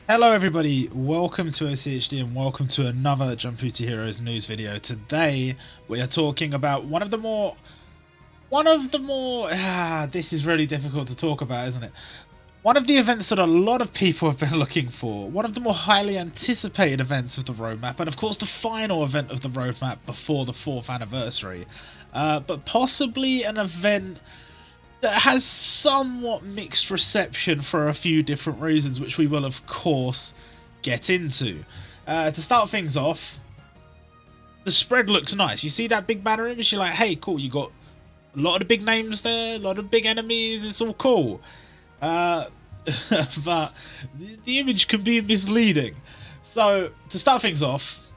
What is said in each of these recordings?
Hello everybody, welcome to OCHD and welcome to another Jumputi Heroes news video. Today we are talking about one of the more this is really difficult to talk about, isn't it? One of the events that a lot of people have been looking for, one of the more highly anticipated events of the roadmap, and of course the final event of the roadmap before the 4th anniversary, but possibly an event that has somewhat mixed reception for a few different reasons, which we will of course get into. To start things off, the spread looks nice. You see that big banner image, you're like, hey, cool, you got a lot of the big names there, a lot of big enemies, it's all cool. But the image can be misleading. So, to start things off,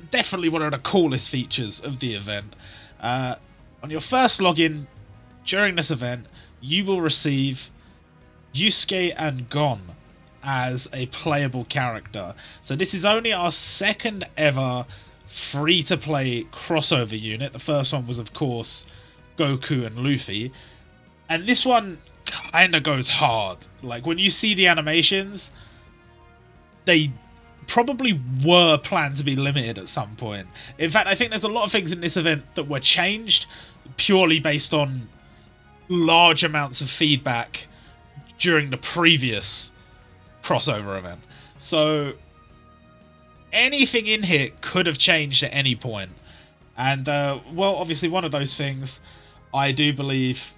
definitely one of the coolest features of the event, on your first login, during this event, you will receive Yusuke and Gon as a playable character. So this is only our second ever free-to-play crossover unit. The first one was, of course, Goku and Luffy. And this one kind of goes hard. Like, when you see the animations, they probably were planned to be limited at some point. In fact, I think there's a lot of things in this event that were changed purely based on large amounts of feedback during the previous crossover event. So anything in here could have changed at any point. And, well, obviously one of those things, I do believe,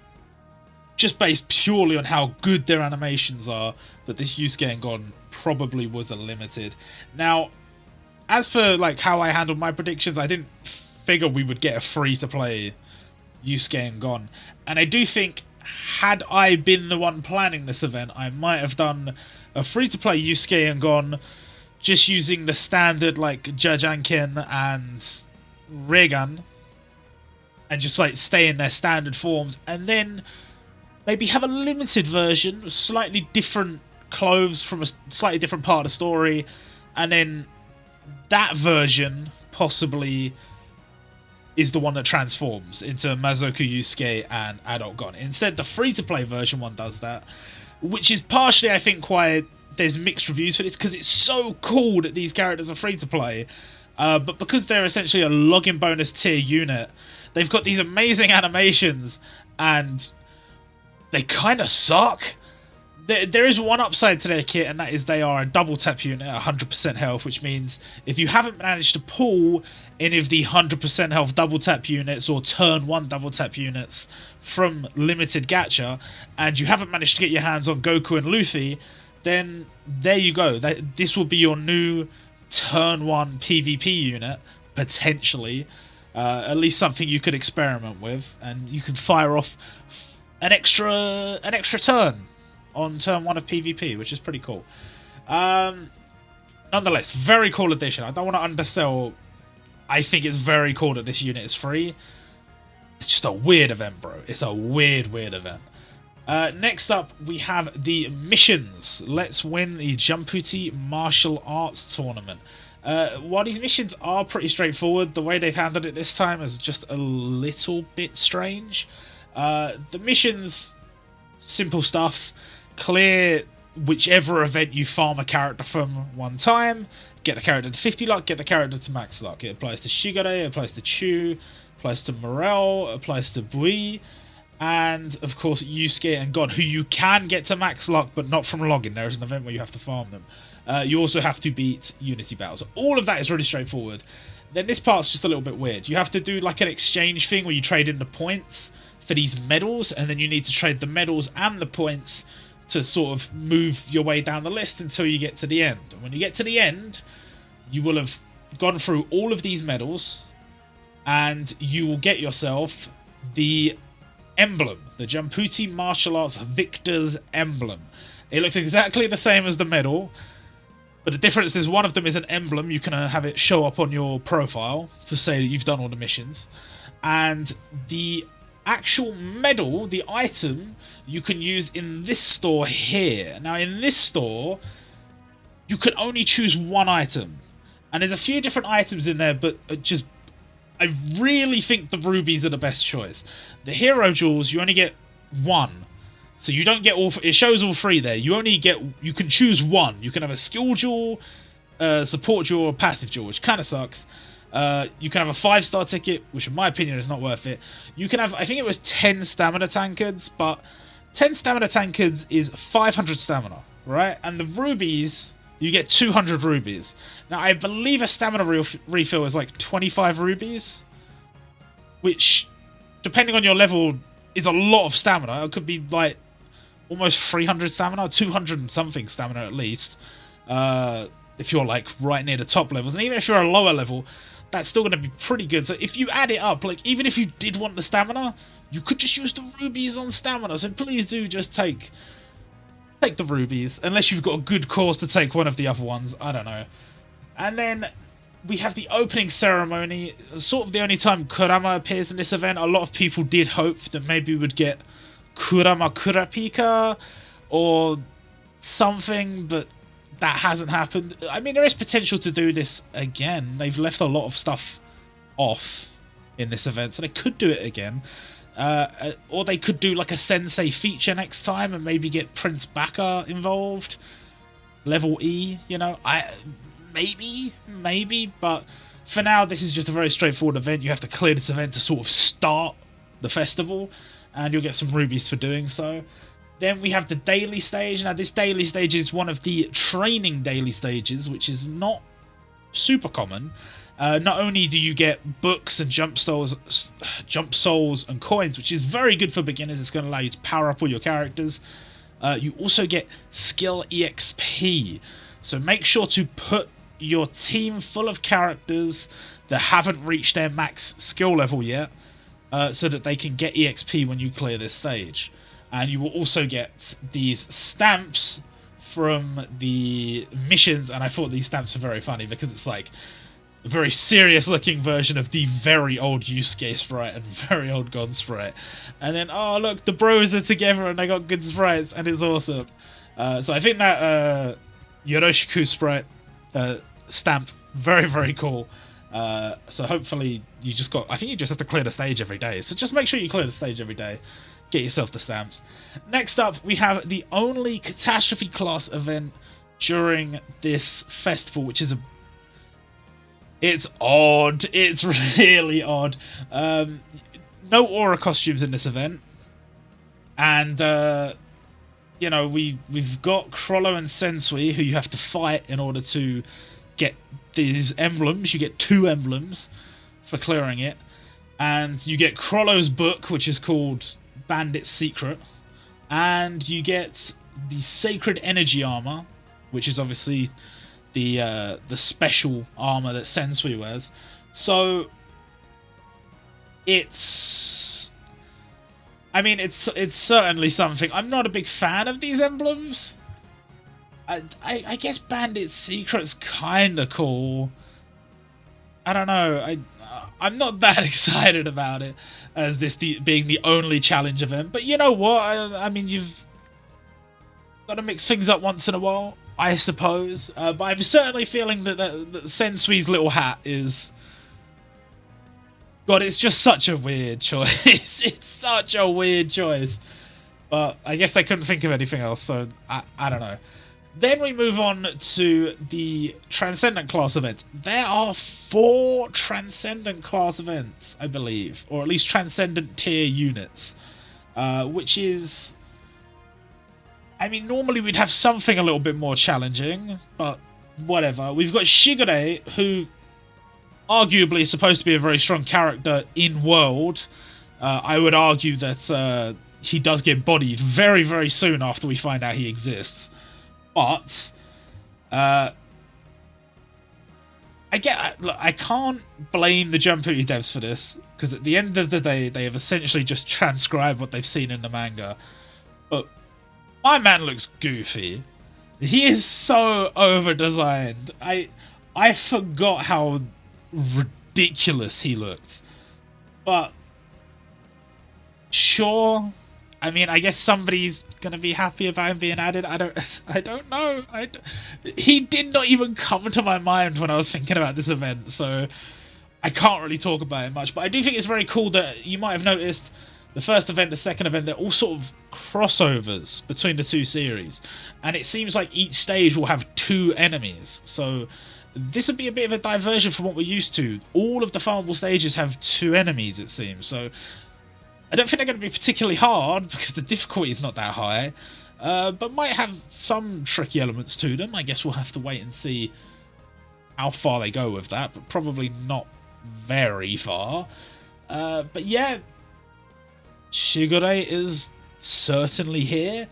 just based purely on how good their animations are, that this Yusuke and Gon probably was a limited. Now, as for like how I handled my predictions, I didn't figure we would get a free-to-play Yusuke and Gon, and I do think had I been the one planning this event, I might have done a free-to-play Yusuke and Gon just using the standard like Jajanken and Regan and just like stay in their standard forms, and then maybe have a limited version with slightly different clothes from a slightly different part of the story, and then that version possibly is the one that transforms into Mazoku Yusuke and Adult Gon. Instead, the free-to-play version one does that, which is partially, I think, why there's mixed reviews for this, because it's so cool that these characters are free-to-play, but because they're essentially a login bonus tier unit, they've got these amazing animations, and they kind of suck. There is one upside to their kit, and that is they are a double tap unit at 100% health, which means if you haven't managed to pull any of the 100% health double tap units or turn 1 double tap units from limited gacha, and you haven't managed to get your hands on Goku and Luffy, then there you go. This will be your new turn 1 PvP unit, potentially. At least something you could experiment with, and you can fire off an extra turn on turn 1 of PvP, which is pretty cool. Nonetheless, very cool addition. I don't want to undersell. I think it's very cool that this unit is free. It's just a weird event, bro. It's a weird event. Next up, we have the missions. Let's win the Jumputi Martial Arts Tournament. While these missions are pretty straightforward, the way they've handled it this time is just a little bit strange. The missions, simple stuff. Clear whichever event you farm a character from one time, get the character to 50 luck, get the character to max luck. It applies to Shigure, it applies to Chu, it applies to Morel, it applies to Bui, and of course Yusuke and Gon, who you can get to max luck but not from login. There is an event where you have to farm them. You also have to beat Unity battles. All of that is really straightforward. Then this part's just a little bit weird. You have to do like an exchange thing where you trade in the points for these medals, and then you need to trade the medals and the points to sort of move your way down the list until you get to the end. And when you get to the end, you will have gone through all of these medals, and you will get yourself the emblem, the Jumputi Martial Arts Victor's emblem. It looks exactly the same as the medal, but the difference is one of them is an emblem. You can have it show up on your profile to say that you've done all the missions, and the actual medal, the item, you can use in this store here. Now, in this store, you can only choose one item, and there's a few different items in there, but I really think the rubies are the best choice. The hero jewels, you only get one, So you don't get all. It shows all 3 there. You only get. You can choose 1. You can have a skill jewel, support jewel, or passive jewel, which kind of sucks. You can have a 5-star ticket, which in my opinion is not worth it. You can have, I think it was 10 stamina tankards, but 10 stamina tankards is 500 stamina, right? And the rubies, you get 200 rubies. Now, I believe a stamina refill is like 25 rubies, which, depending on your level, is a lot of stamina. It could be like almost 300 stamina, 200 and something stamina at least, if you're like right near the top levels. And even if you're a lower level, that's still going to be pretty good. So if you add it up, like even if you did want the stamina, you could just use the rubies on stamina. So please do just take the rubies, unless you've got a good cause to take one of the other ones. I don't know. And then we have the opening ceremony, sort of the only time Kurama appears in this event. A lot of people did hope that maybe we would get Kurama Kurapika or something, but that hasn't happened. I mean, there is potential to do this again. They've left a lot of stuff off in this event, so they could do it again. Or they could do like a sensei feature next time and maybe get Prince Baka involved. Level E, you know, maybe, but for now this is just a very straightforward event. You have to clear this event to sort of start the festival, and you'll get some rubies for doing so. Then we have the daily stage. Now this daily stage is one of the training daily stages, which is not super common. Not only do you get books and jump souls and coins, which is very good for beginners. It's going to allow you to power up all your characters. You also get skill EXP. So make sure to put your team full of characters that haven't reached their max skill level yet, so that they can get EXP when you clear this stage. And you will also get these stamps from the missions, and I thought these stamps were very funny because it's like a very serious looking version of the very old Yusuke sprite and very old Gon sprite. And then, oh look, the bros are together and they got good sprites, and it's awesome. So I think that Yoroshiku sprite stamp, very, very cool. So hopefully I think you just have to clear the stage every day. So just make sure you clear the stage every day. Get yourself the stamps. Next up, we have the only catastrophe class event during this festival, which is it's odd. It's really odd. No aura costumes in this event, and you know, we've got Crollo and Sensui, who you have to fight in order to get these emblems. You get 2 emblems for clearing it, and you get Crollo's book, which is called Bandit's Secret, and you get the Sacred Energy Armor, which is obviously the special armor that Sensui wears. So it's certainly something. I'm not a big fan of these emblems. I guess Bandit's Secret's kind of cool. I don't know. I'm not that excited about it as this being the only challenge event. But you know what? I mean, you've got to mix things up once in a while, I suppose. But I'm certainly feeling that Sensui's little hat is... God, it's just such a weird choice. It's such a weird choice. But I guess they couldn't think of anything else, so I don't know. Then we move on to the Transcendent class events. There are 4 Transcendent class events, I believe, or at least Transcendent tier units, which is... I mean, normally we'd have something a little bit more challenging, but whatever. We've got Shigure, who arguably is supposed to be a very strong character in world. I would argue that he does get bodied very, very soon after we find out he exists. But I can't blame the Jumputi devs for this, because at the end of the day, they have essentially just transcribed what they've seen in the manga. But my man looks goofy. He is so over-designed. I forgot how ridiculous he looked. But sure. I mean, I guess somebody's gonna be happy about him being added. I don't know. He did not even come to my mind when I was thinking about this event, so I can't really talk about it much. But I do think it's very cool that you might have noticed the first event, the second event, they're all sort of crossovers between the two series. And it seems like each stage will have 2 enemies. So this would be a bit of a diversion from what we're used to. All of the farmable stages have 2 enemies, it seems. So I don't think they're going to be particularly hard because the difficulty is not that high. But might have some tricky elements to them. I guess we'll have to wait and see how far they go with that. But probably not very far. But yeah, Shigure is certainly here.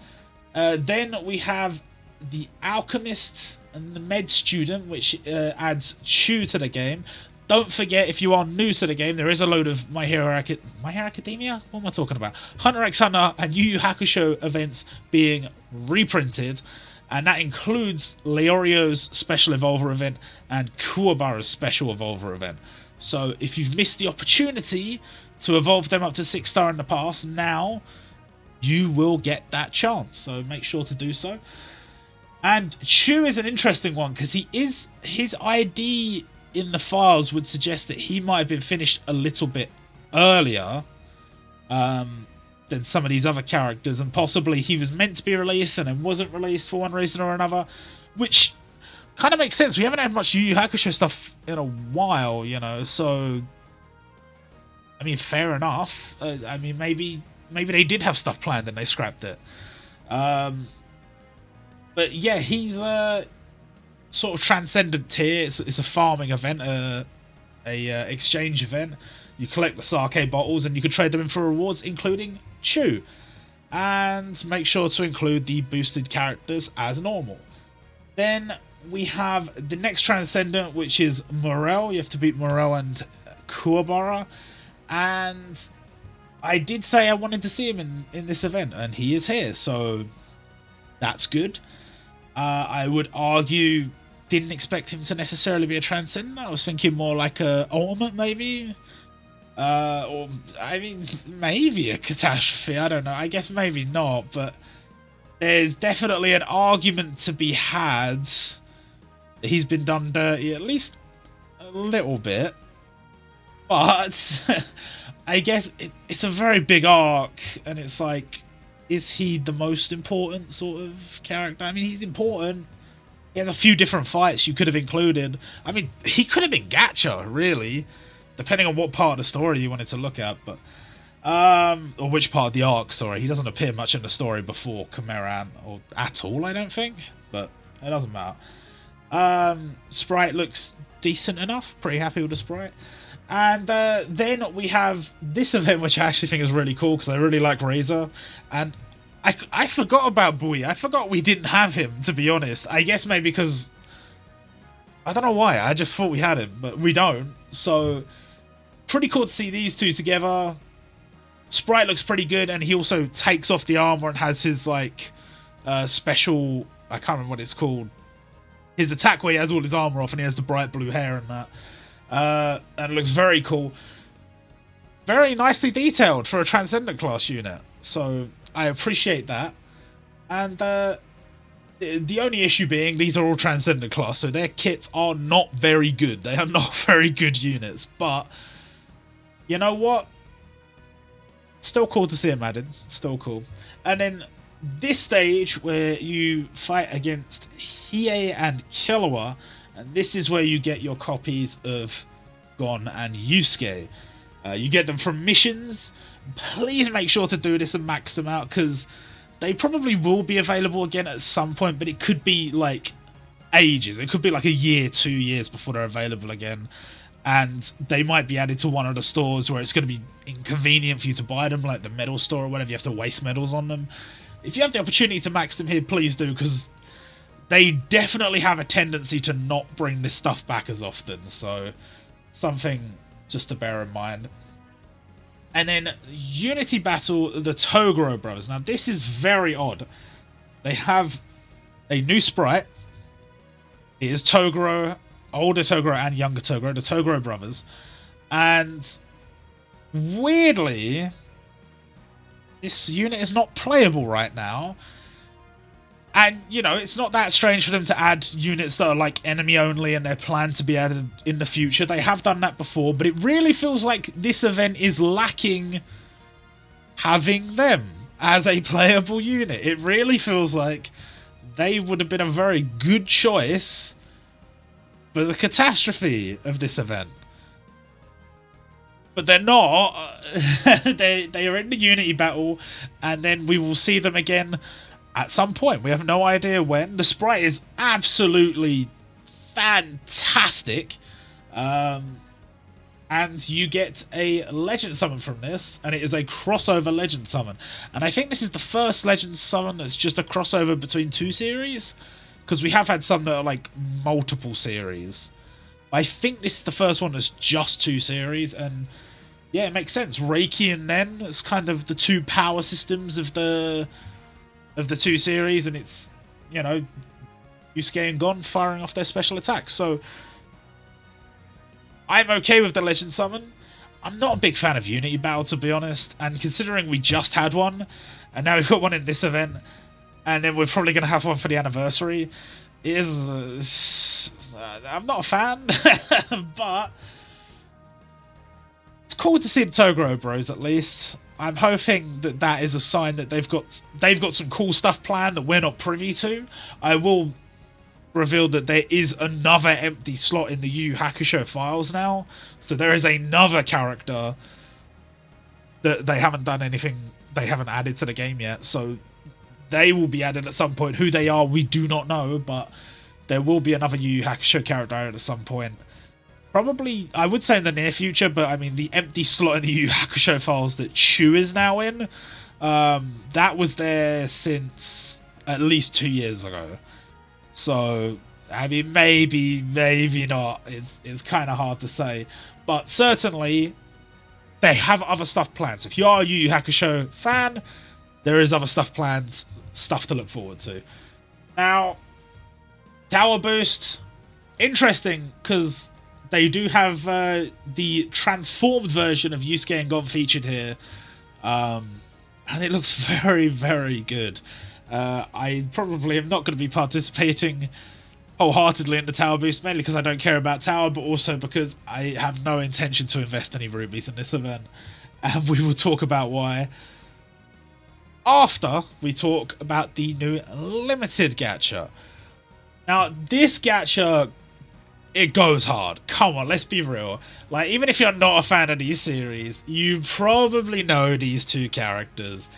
Then we have the Alchemist and the Med Student, which adds Chu to the game. Don't forget, if you are new to the game, there is a load of My Hero Academia? What am I talking about? Hunter x Hunter and Yu Hakusho events being reprinted. And that includes Leorio's Special Evolver event and Kuwabara's Special Evolver event. So if you've missed the opportunity to evolve them up to 6-star in the past, now you will get that chance. So make sure to do so. And Chu is an interesting one because his ID in the files would suggest that he might have been finished a little bit earlier than some of these other characters, and possibly he was meant to be released and then wasn't released for one reason or another, which kind of makes sense. We haven't had much Yu Yu Hakusho stuff in a while, you know, so I mean, fair enough. I mean, maybe they did have stuff planned and they scrapped it. But yeah, he's sort of Transcendent tier. It's a farming event, a exchange event. You collect the sake bottles and you can trade them in for rewards, including Chu. And make sure to include the boosted characters as normal. Then we have the next Transcendent, which is Morel. You have to beat Morel and Kuwabara. And I did say I wanted to see him in this event, and he is here, so that's good. I would argue, didn't expect him to necessarily be a Transcendent. I was thinking more like a Ultimate, maybe. Or, I mean, maybe a Catastrophe. I don't know. I guess maybe not, but there's definitely an argument to be had that he's been done dirty at least a little bit. But I guess it's a very big arc, and it's like, is he the most important sort of character? I mean, he's important. He has a few different fights you could have included. I mean, he could have been Gacha, really, depending on what part of the story you wanted to look at, but or which part of the arc, sorry. He doesn't appear much in the story before Chimeran, or at all, I don't think, but it doesn't matter. Sprite looks decent enough. Pretty happy with the sprite. And then we have this event, which I actually think is really cool because I really like Razor. And I forgot about Bui. I forgot we didn't have him, to be honest. I guess maybe because, I don't know why. I just thought we had him, but we don't. So, pretty cool to see these two together. Sprite looks pretty good, and he also takes off the armor and has his, like, special, I can't remember what it's called. His attack where he has all his armor off and he has the bright blue hair and that. And it looks very cool. Very nicely detailed for a Transcendent class unit. So I appreciate that. And the only issue being these are all Transcendent class, so their kits are not very good. They are not very good units. But you know what? Still cool to see them added. Still cool. And then this stage where you fight against Hiei and Killua. And this is where you get your copies of Gon and Yusuke. You get them from missions. Please make sure to do this and max them out, because they probably will be available again at some point, but it could be like ages. It could be like a year, 2 years before they're available again. And they might be added to one of the stores where it's going to be inconvenient for you to buy them, like the medal store or whatever. You have to waste medals on them. If you have the opportunity to max them here, please do, because they definitely have a tendency to not bring this stuff back as often, so something just to bear in mind. And then Unity Battle, the Togaro Brothers. Now this is very odd. They have a new sprite. It is Togaro, older Togaro and younger Togaro, the Togaro Brothers. And weirdly, this unit is not playable right now. And, you know, it's not that strange for them to add units that are, like, enemy only and they're planned to be added in the future. They have done that before, but it really feels like this event is lacking having them as a playable unit. It really feels like they would have been a very good choice for the catastrophe of this event. But they're not. They are in the Unity battle, and then we will see them again at some point. We have no idea when. The sprite is absolutely fantastic. And you get a legend summon from this, and it is a crossover legend summon. And I think this is the first legend summon that's just a crossover between two series, because we have had some that are like multiple series. I think this is the first one that's just two series, and yeah, it makes sense. Reiki and Nen is kind of the two power systems of the two series, and it's, you know, Yusuke and Gon firing off their special attacks. So I'm okay with the legend summon. I'm not a big fan of Unity Battle, to be honest, and considering we just had one, and now we've got one in this event, and then we're probably going to have one for the anniversary, I'm not a fan, but it's cool to see the Togaro Bros at least. I'm hoping that that is a sign that they've got some cool stuff planned that we're not privy to. I will reveal that there is another empty slot in the Yu Hakusho files now, so there is another character that they haven't done anything, they haven't added to the game yet, so they will be added at some point. Who they are, we do not know, but there will be another Yu Hakusho character added at some point. Probably, I would say in the near future, but I mean, the empty slot in the Yu Hakusho files that Shu is now in, that was there since at least 2 years ago. So, I mean, maybe not. It's kind of hard to say. But certainly, they have other stuff planned. So if you are a Yu Yu Hakusho fan, there is other stuff planned, stuff to look forward to. Now, Tower Boost, interesting, because they do have the transformed version of Yusuke and Gon featured here. And it looks very, very good. I probably am not going to be participating wholeheartedly in the Tower Boost, mainly because I don't care about Tower, but also because I have no intention to invest any rubies in this event. And we will talk about why after we talk about the new limited gacha. Now, this gacha, it goes hard. Come on, let's be real. Like, even if you're not a fan of these series, you probably know these two characters.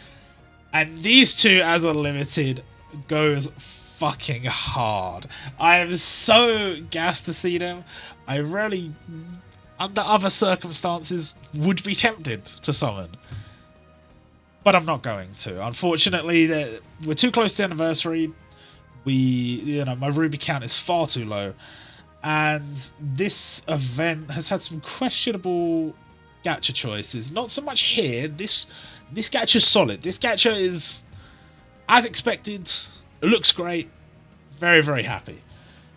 And these two as a limited goes fucking hard. I am so gassed to see them. I really, under other circumstances, would be tempted to summon. But I'm not going to. Unfortunately, we're too close to the anniversary. My ruby count is far too low. And this event has had some questionable gacha choices. Not so much here. This gacha is solid. This gacha is, as expected, it looks great. Very, very happy.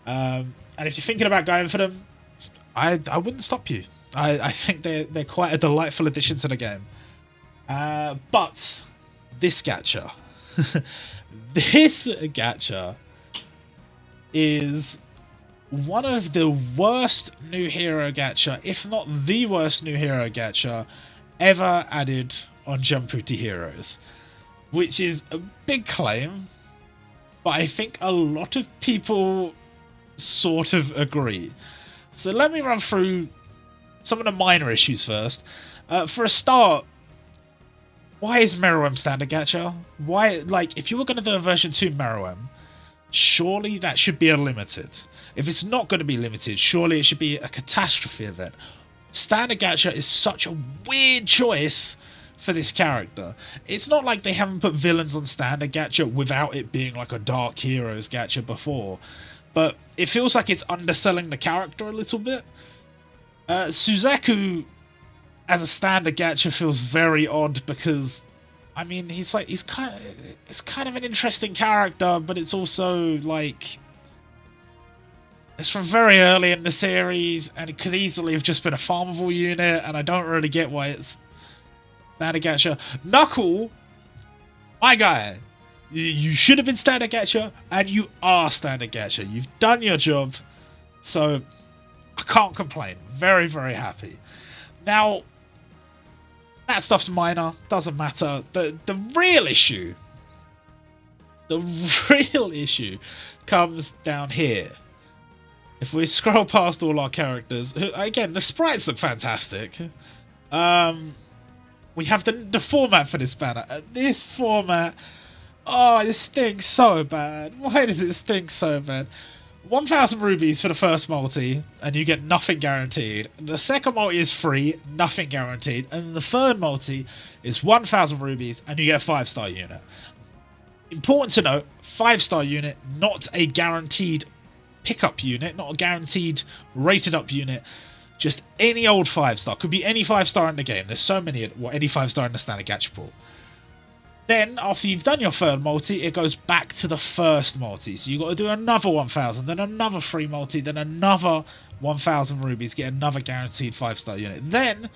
And if you're thinking about going for them, I wouldn't stop you. I think they're quite a delightful addition to the game. But this gacha, this gacha is one of the worst new hero gacha, if not the worst new hero gacha ever added on Jumputi Heroes, which is a big claim, but I think a lot of people sort of agree. So let me run through some of the minor issues first. For a start, why is Meruem standard gacha? Why, like, if you were going to do a version 2 Meruem, surely that should be a limited. If it's not going to be limited, surely it should be a catastrophe event. Standard gacha is such a weird choice for this character. It's not like they haven't put villains on standard gacha without it being like a Dark Heroes gacha before, but it feels like it's underselling the character a little bit. Suzaku as a standard gacha feels very odd because, I mean, it's kind of an interesting character, but it's also like, it's from very early in the series, and it could easily have just been a farmable unit, and I don't really get why it's standard gacha. Knuckle, my guy, you should have been standard gacha, and you are standard gacha. You've done your job, so I can't complain. Very, very happy. Now, That stuff's minor, doesn't matter. The real issue, comes down here. If we scroll past all our characters, again, the sprites look fantastic. We have the format for this banner. This format, oh, it stinks so bad. Why does it stink so bad? 1,000 rubies for the first multi, and you get nothing guaranteed. The second multi is free, nothing guaranteed. And the third multi is 1,000 rubies, and you get a 5-star unit. Important to note, 5-star unit, not a guaranteed pickup unit, not a guaranteed rated up unit. Just any old 5-star. Could be any 5-star in the game. There's so many, any 5-star in the standard gacha pool. Then, after you've done your third multi, it goes back to the first multi. So you've got to do another 1,000, then another free multi, then another 1,000 rubies, get another guaranteed 5-star unit. Then,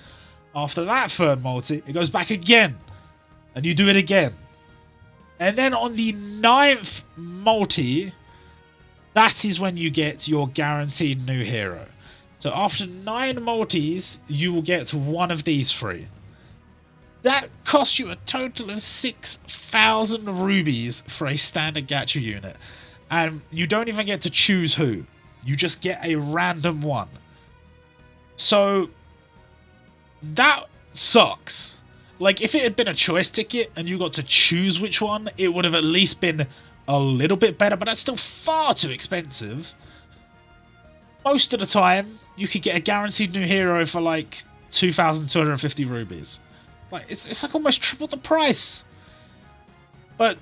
after that third multi, it goes back again. And you do it again. And then on the 9th multi, that is when you get your guaranteed new hero. So after 9 multis, you will get one of these free. That costs you a total of 6,000 rubies for a standard gacha unit. And you don't even get to choose who. You just get a random one. So that sucks. Like, if it had been a choice ticket and you got to choose which one, it would have at least been a little bit better, but that's still far too expensive. Most of the time, you could get a guaranteed new hero for like 2,250 rubies. Like, it's like almost triple the price. But,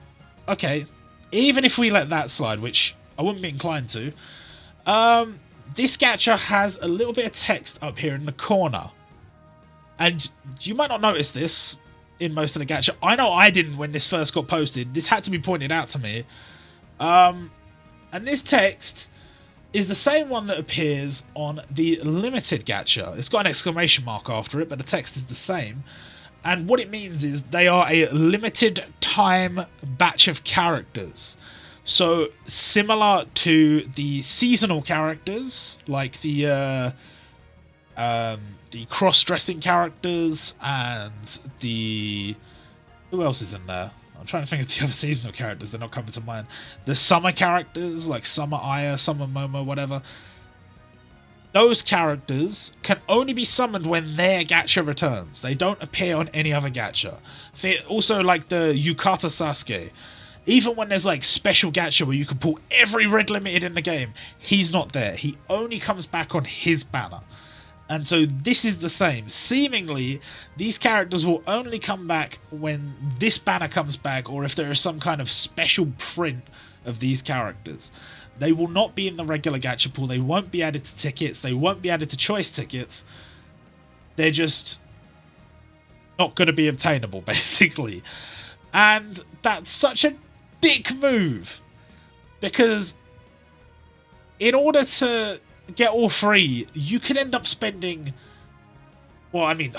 okay, even if we let that slide, which I wouldn't be inclined to, this gacha has a little bit of text up here in the corner. And you might not notice this in most of the gacha. I know I didn't when this first got posted. This had to be pointed out to me. And this text is the same one that appears on the limited gacha. It's got an exclamation mark after it, but the text is the same. And what it means is they are a limited time batch of characters. So similar to the seasonal characters, like the cross-dressing characters and the... Who else is in there? I'm trying to think of the other seasonal characters. They're not coming to mind. The summer characters, like Summer Aya, Summer Momo, whatever. Those characters can only be summoned when their gacha returns. They don't appear on any other gacha. Also, like the Yukata Sasuke. Even when there's like special gacha where you can pull every red limited in the game, he's not there. He only comes back on his banner. And so this is the same. Seemingly, these characters will only come back when this banner comes back, or if there is some kind of special print of these characters. They will not be in the regular gacha pool. They won't be added to tickets. They won't be added to choice tickets. They're just not going to be obtainable, basically. And that's such a dick move. Because in order to get all free, you could end up spending... Well, I mean,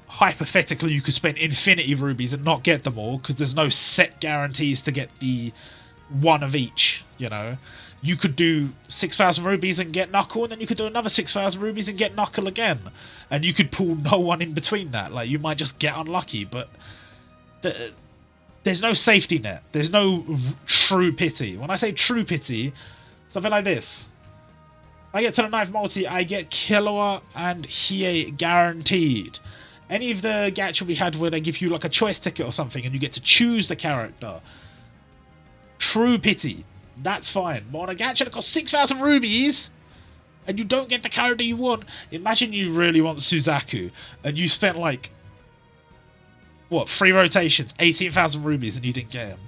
hypothetically, you could spend infinity rubies and not get them all, because there's no set guarantees to get the one of each, you know. You could do 6,000 rubies and get Knuckle, and then you could do another 6,000 rubies and get Knuckle again. And you could pull no one in between that. Like, you might just get unlucky, but there's no safety net. There's no true pity. When I say true pity, something like this. If I get to the 9th multi, I get Killua and Hiei guaranteed. Any of the gacha we had where they give you like a choice ticket or something and you get to choose the character. True pity. That's fine. But on a gacha that costs 6,000 rubies and you don't get the character you want, imagine you really want Suzaku and you spent like, what, 3 rotations, 18,000 rubies and you didn't get him.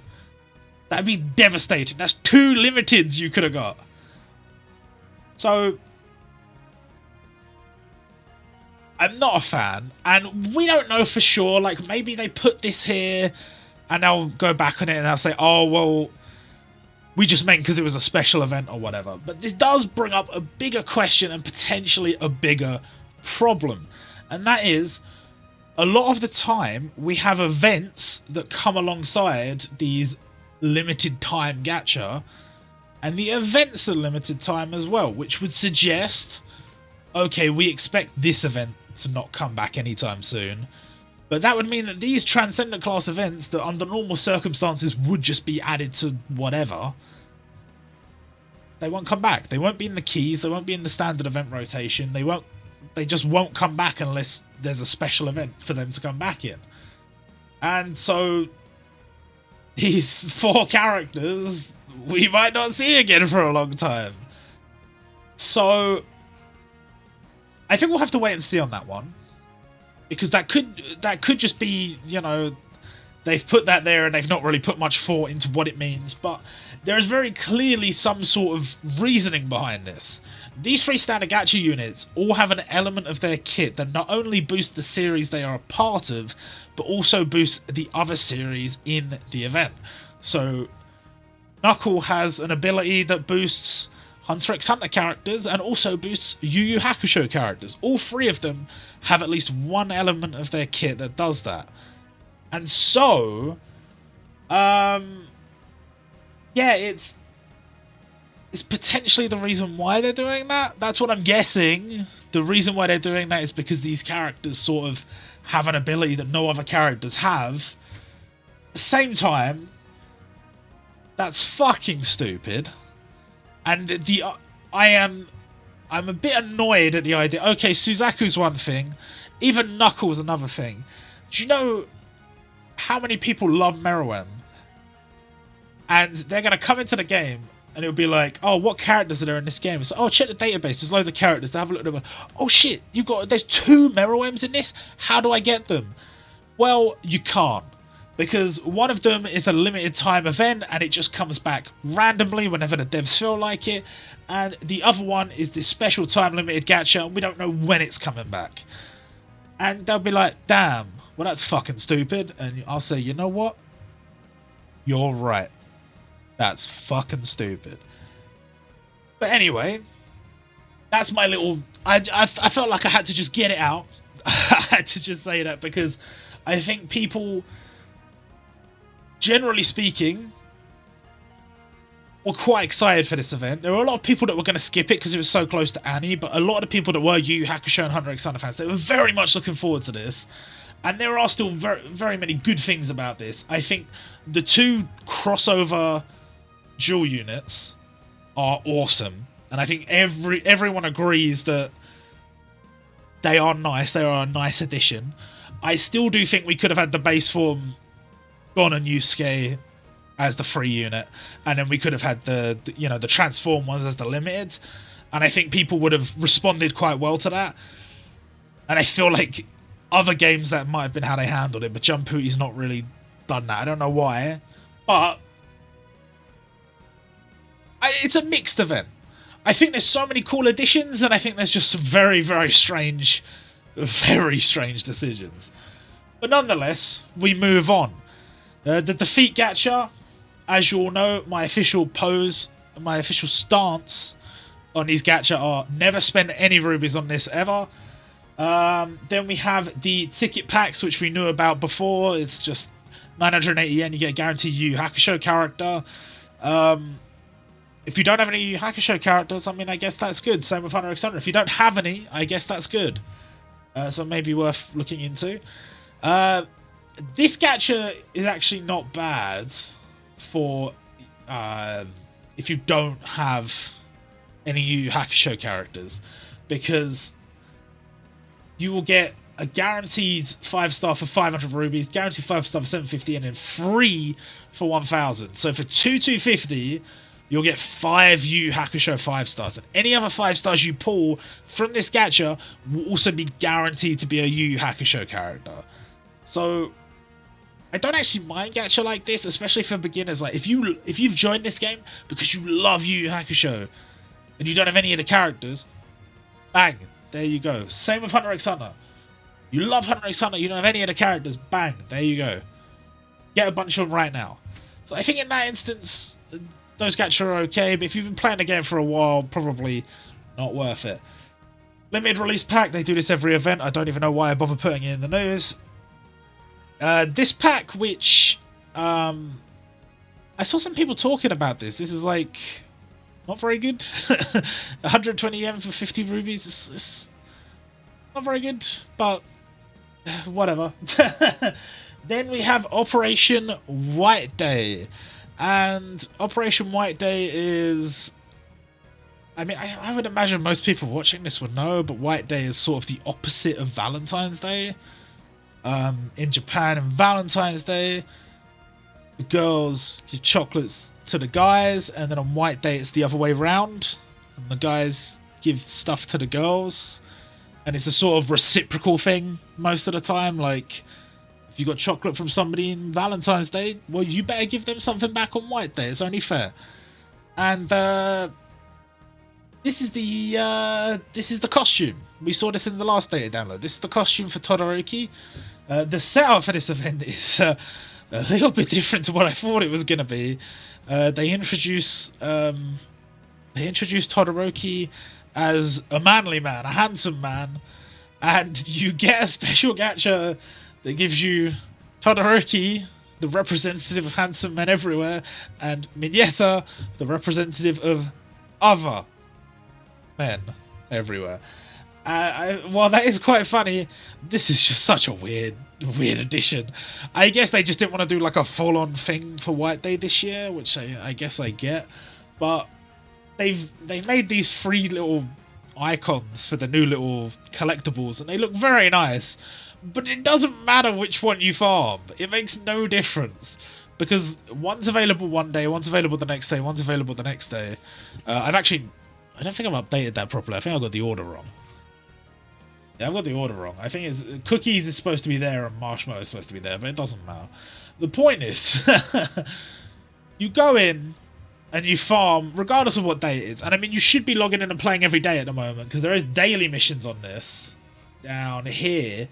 That'd be devastating. That's 2 limiteds you could have got. So, I'm not a fan, and we don't know for sure. Like, maybe they put this here and they'll go back on it and they'll say, oh, well, we just meant because it was a special event or whatever. But this does bring up a bigger question and potentially a bigger problem. And that is, a lot of the time, we have events that come alongside these limited time gacha, and the events are limited time as well, which would suggest, okay, we expect this event to not come back anytime soon. But that would mean that these Transcendent class events that under normal circumstances would just be added to whatever, they won't come back. They won't be in the keys, they won't be in the standard event rotation, they just won't come back unless there's a special event for them to come back in. And so these 4 characters we might not see again for a long time. So I think we'll have to wait and see on that one. Because that could just be, you know, they've put that there and they've not really put much thought into what it means, but there is very clearly some sort of reasoning behind this. These 3 standard gacha units all have an element of their kit that not only boosts the series they are a part of, but also boosts the other series in the event. So Knuckle has an ability that boosts Hunter x Hunter characters and also boosts Yu Hakusho characters. All 3 of them have at least one element of their kit that does that. And so, yeah, it's potentially the reason why they're doing that. That's what I'm guessing. The reason why they're doing that is because these characters sort of have an ability that no other characters have. At the same time, that's fucking stupid. And I'm a bit annoyed at the idea. Okay, Suzaku's one thing. Even Knuckle's another thing. Do you know how many people love Meruem? And they're going to come into the game and it'll be like, oh, what characters are there in this game? It's like, oh, check the database. There's loads of characters. They have a look at them. Oh, shit, there's 2 Meruems in this? How do I get them? Well, you can't. Because one of them is a limited time event and it just comes back randomly whenever the devs feel like it. And the other one is this special time limited gacha and we don't know when it's coming back. And they'll be like, damn, well that's fucking stupid. And I'll say, you know what? You're right. That's fucking stupid. But anyway, that's my little... I felt like I had to just get it out. I had to just say that because I think people... generally speaking, were quite excited for this event. There were a lot of people that were going to skip it because it was so close to Annie, but a lot of the people that were Yu Hakusho and Hunter x Hunter fans, they were very much looking forward to this. And there are still very, very many good things about this. I think the 2 crossover dual units are awesome. And I think everyone agrees that they are nice. They are a nice addition. I still do think we could have had the base form Gon and Yusuke as the free unit, and then we could have had the transform ones as the limited, and I think people would have responded quite well to that. And I feel like other games that might have been how they handled it, but Jumputi's not really done that. I don't know why, but it's a mixed event. I think there's so many cool additions, and I think there's just some very, very strange decisions. But nonetheless, we move on. The defeat gacha, as you all know, my official stance on these gacha are never spend any rubies on this ever. Then we have the ticket packs, which we knew about before. It's just 980 yen, you get a guaranteed Yu Hakusho character. If you don't have any Yu Hakusho characters, I mean, I guess that's good. Same with Hunter x Hunter. If you don't have any, I guess that's good. So maybe worth looking into. This gacha is actually not bad for if you don't have any Yu Hakusho characters, because you will get a guaranteed 5-star for 500 rubies, guaranteed 5-star for 750, and then free for 1000. So for 250, you'll get 5 Yu Hakusho 5-stars. And any other 5-stars you pull from this gacha will also be guaranteed to be a Yu Hakusho character. So I don't actually mind gacha like this, especially for beginners. Like if you've joined this game because you love Yu Hakusho and you don't have any of the characters, bang, there you go. Same with Hunter x Hunter. You love Hunter x Hunter, you don't have any of the characters, bang, there you go. Get a bunch of them right now. So I think in that instance, those gacha are okay, but if you've been playing the game for a while, probably not worth it. Limited release pack, they do this every event. I don't even know why I bother putting it in the news. This pack, which I saw some people talking about this. This is like not very good. 120 yen for 50 rubies. It's not very good, but whatever. Then we have Operation White Day. And Operation White Day is... I mean, I would imagine most people watching this would know, but White Day is sort of the opposite of Valentine's Day. In Japan, on Valentine's Day, the girls give chocolates to the guys, and then on White Day it's the other way round, and the guys give stuff to the girls. And it's a sort of reciprocal thing most of the time. Like, if you got chocolate from somebody in Valentine's Day, well, you better give them something back on White Day. It's only fair. And this is the costume. We saw this in the last data download. This is the costume for Todoroki. The setup for this event is a little bit different to what I thought it was going to be. They introduce Todoroki as a manly man, a handsome man, and you get a special gacha that gives you Todoroki, the representative of handsome men everywhere, and Mignetta, the representative of other men everywhere. While that is quite funny, this is just such a weird addition. I guess they just didn't want to do like a full-on thing for White Day this year, which I guess I get, but they've made these 3 little icons for the new little collectibles, and they look very nice. But it doesn't matter which one you farm. It makes no difference, because one's available one day, one's available the next day, one's available the next day. I don't think I've updated that properly. I think I got the order wrong. Yeah, I've got the order wrong. I think it's cookies is supposed to be there and marshmallow is supposed to be there, but it doesn't matter. The point is, you go in and you farm regardless of what day it is. And I mean, you should be logging in and playing every day at the moment, because there is daily missions on this down here.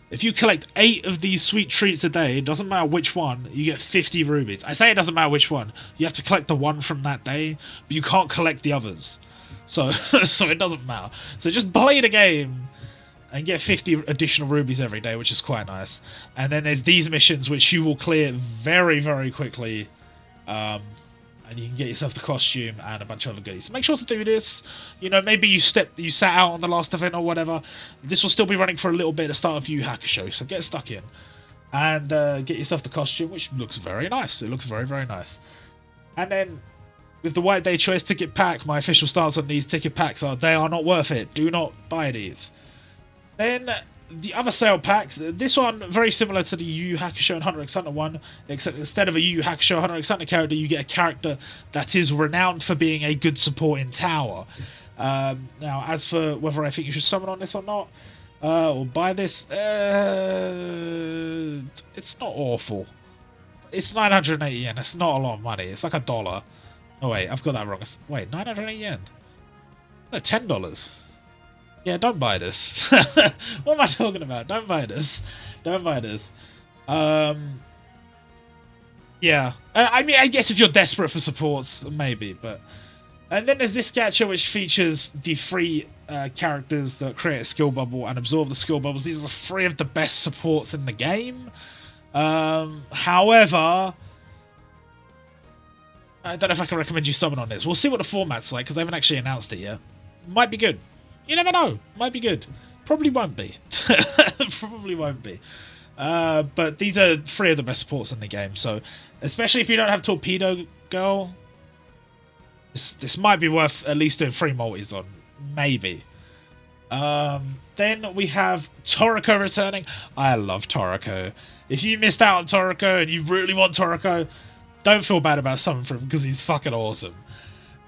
If you collect 8 of these sweet treats a day, it doesn't matter which one, you get 50 rubies. I say it doesn't matter which one. You have to collect the one from that day, but you can't collect the others. So it doesn't matter. So just play the game and get 50 additional rubies every day, which is quite nice. And then there's these missions, which you will clear very, very quickly. And you can get yourself the costume and a bunch of other goodies. So make sure to do this. You know, maybe you sat out on the last event or whatever. This will still be running for a little bit at the start of Yu Hakusho, so get stuck in. And get yourself the costume, which looks very nice. It looks very, very nice. And then, with the White Day Choice Ticket Pack, my official stance on these ticket packs are they are not worth it. Do not buy these. Then, the other sale packs, this one very similar to the Yu Hakusho and Hunter x Hunter one, except instead of a Yu Hakusho Hunter x Hunter character, you get a character that is renowned for being a good supporting tower. Now, as for whether I think you should summon on this or not, or buy this, it's not awful. It's 980 yen. It's not a lot of money. It's like $1. Oh wait, I've got that wrong. Wait, 980 yen? No, $10. Yeah, don't buy this. What am I talking about? Don't buy this. Don't buy this. Yeah. I mean, I guess if you're desperate for supports, maybe, but... And then there's this gacha which features the 3 characters that create a skill bubble and absorb the skill bubbles. These are 3 of the best supports in the game. However... I don't know if I can recommend you summon on this. We'll see what the format's like, because they haven't actually announced it yet. Might be good. You never know. Might be good. Probably won't be. Probably won't be. But these are 3 of the best supports in the game. So, especially if you don't have Torpedo Girl, this might be worth at least doing 3 multis on. Maybe. Then we have Toriko returning. I love Toriko. If you missed out on Toriko and you really want Toriko, don't feel bad about summoning for him, because he's fucking awesome.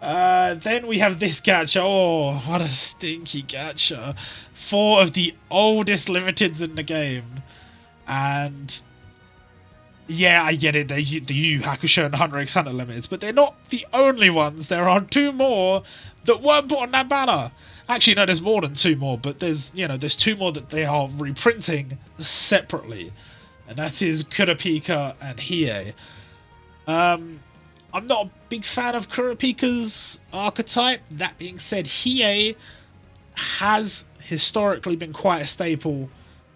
Then we have this gacha. Oh, what a stinky gacha. 4 of the oldest limiteds in the game. And yeah, I get it. They're the Yu Hakusho and Hunter x Hunter limiteds, but they're not the only ones. There are 2 more that weren't put on that banner. Actually, no, there's more than 2 more, but there's 2 more that they are reprinting separately. And that is Kurapika and Hiei. I'm not a big fan of Kurapika's archetype. That being said, Hiei has historically been quite a staple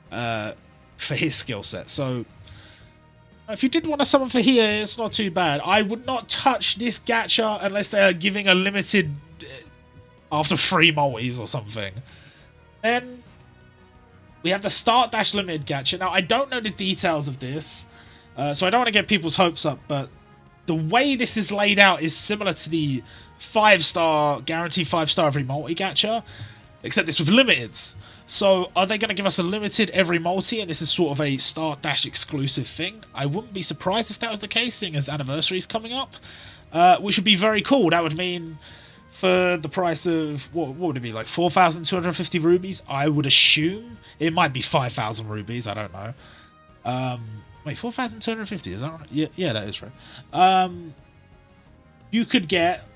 for his skill set. So, if you did want to summon for Hiei, it's not too bad. I would not touch this gacha unless they are giving a limited after 3 multis or something. Then, We have the Start Dash Limited gacha. Now, I don't know the details of this, so I don't want to get people's hopes up, but the way this is laid out is similar to the 5-star, guaranteed 5-star every multi gacha, except this with limiteds. So, are they going to give us a limited every multi, and this is sort of a Start Dash exclusive thing? I wouldn't be surprised if that was the case, seeing as anniversary is coming up, which would be very cool. That would mean, for the price of, what would it be, like 4,250 rubies, I would assume? It might be 5,000 rubies, I don't know. Wait, 4,250, is that right? Yeah, that is right. You could get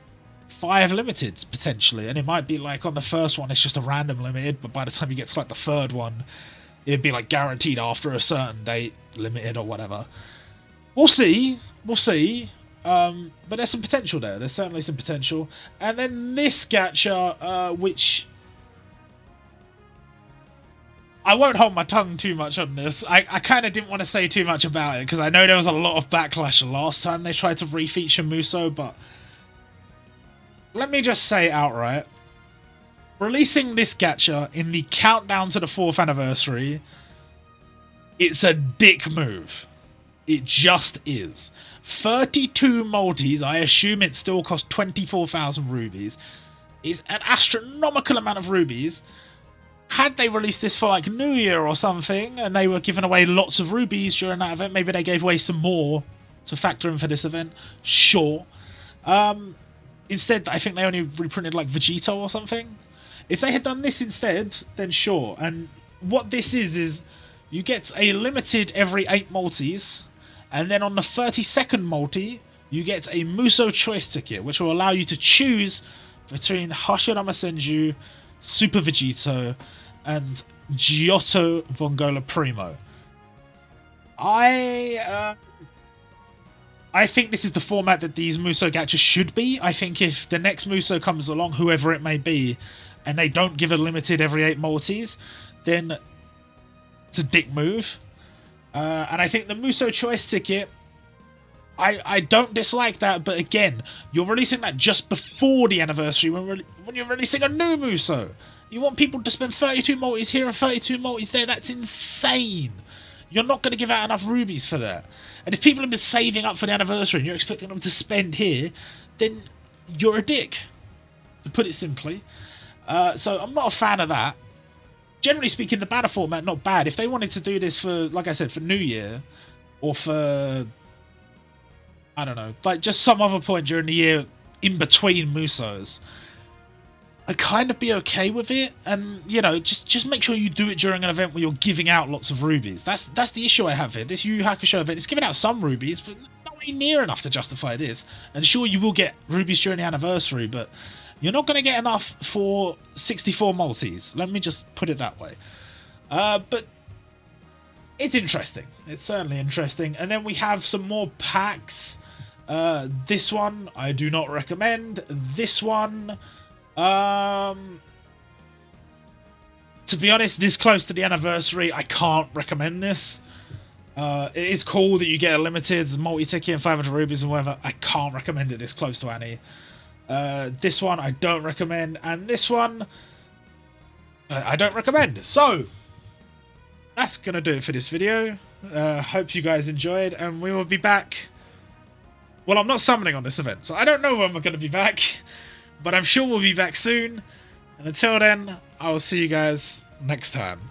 5 limiteds, potentially, and it might be like on the first one, it's just a random limited, but by the time you get to like the third one, it'd be like guaranteed after a certain date, limited or whatever. We'll see. But there's some potential there. There's certainly some potential. And then this gacha, which I won't hold my tongue too much on this. I kind of didn't want to say too much about it because I know there was a lot of backlash last time they tried to refeature Muso, but let me just say outright, releasing this gacha in the countdown to the 4th anniversary, it's a dick move. It just is. 32 multis, I assume it still cost 24,000 rubies, is an astronomical amount of rubies. Had they released this for like New Year or something, and they were giving away lots of rubies during that event, maybe they gave away some more to factor in for this event, sure. Instead, I think they only reprinted like Vegito or something. If they had done this instead, then sure. And what this is you get a limited every 8 multis, and then on the 32nd multi, you get a Muso choice ticket, which will allow you to choose between Hashirama Senju, Super Vegito, and Giotto Vongola Primo. I think this is the format that these Muso gachas should be. I think if the next Muso comes along, whoever it may be, and they don't give a limited every 8 multis, then it's a dick move. And I think the Muso choice ticket, I don't dislike that, but again, you're releasing that just before the anniversary when you're releasing a new Muso. You want people to spend 32 multis here and 32 multis there. That's insane. You're not going to give out enough rubies for that. And if people have been saving up for the anniversary and you're expecting them to spend here, then you're a dick, to put it simply. So I'm not a fan of that. Generally speaking, the banner format, not bad. If they wanted to do this for, like I said, for New Year, or for, I don't know, like just some other point during the year in between Musos, I'd kind of be okay with it. And, you know, just make sure you do it during an event where you're giving out lots of rubies. That's the issue I have here. This Yu Hakusho event is giving out some rubies, but nowhere near enough to justify this. And sure, you will get rubies during the anniversary, but you're not going to get enough for 64 multis. Let me just put it that way. But it's interesting. It's certainly interesting. And then we have some more packs. This one, I do not recommend. This one, to be honest, this close to the anniversary, I can't recommend this. It is cool that you get a limited multi-ticket and 500 rubies and whatever. I can't recommend it this close to Annie. This one I don't recommend, and this one I don't recommend. So that's gonna do it for this video. Hope you guys enjoyed, and we will be back. Well, I'm not summoning on this event, so I don't know when we're gonna be back, but I'm sure we'll be back soon. And until then, I will see you guys next time.